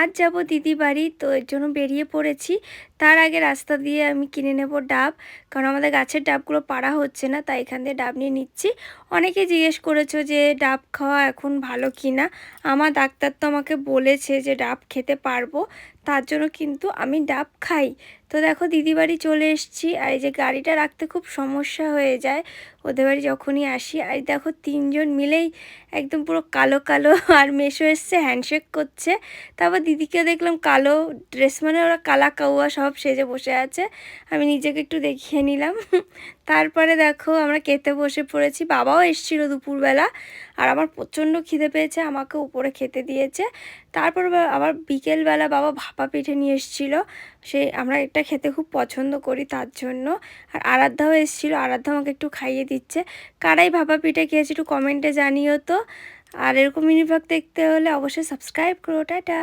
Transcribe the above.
আজ যাব দিদি বাড়ি, তো এর জন্য বেরিয়ে পড়েছি। তার আগে রাস্তা দিয়ে আমি কিনে নেব ডাব, কারণ আমাদের গাছের ডাবগুলো পাড়া হচ্ছে না, তাই এখান দিয়ে ডাব নিয়ে নিচ্ছি। অনেকে জিজ্ঞেস করেছো যে ডাব খাওয়া এখন ভালো কি না। আমার ডাক্তার তো আমাকে বলেছে যে ডাব খেতে পারবো, তার জন্য কিন্তু আমি ডাব খাই। তো দেখো দিদি বাড়ি চলে এসেছি, আর এই যে গাড়িটা রাখতে খুব সমস্যা হয়ে যায় ওদের বাড়ি যখনই আসি। আর দেখো তিনজন মিলেই একদম পুরো কালো কালো, আর মেশো এসছে হ্যান্ডশেক করছে। তারপর দিদিকে দেখলাম কালো ড্রেস, মানে ওরা কালা কাউয়া সব সেজে বসে আছে। আমি নিজেকে একটু দেখিয়ে নিলাম। তারপরে দেখো আমরা খেতে বসে পড়েছি, বাবাও এসেছিলো দুপুরবেলা। আর আমার প্রচণ্ড খিদে পেয়েছে, আমাকে উপরে খেতে দিয়েছে। তারপর আবার বিকেলবেলা বাবা ভাপা পিঠে নিয়ে এসেছিলো, আমরা এটা খেতে খুব পছন্দ করি তার জন্য। আর আরাধ্যাও এসেছিলো, আরাধ্যা আমাকে একটু খাইয়ে দিচ্ছে। কারাই ভাপা পিঠে খেয়েছি একটু কমেন্টে জানিও তো। আর এরকম মিনি ব্লগ দেখতে হলে অবশ্যই সাবস্ক্রাইব করো। টাটা।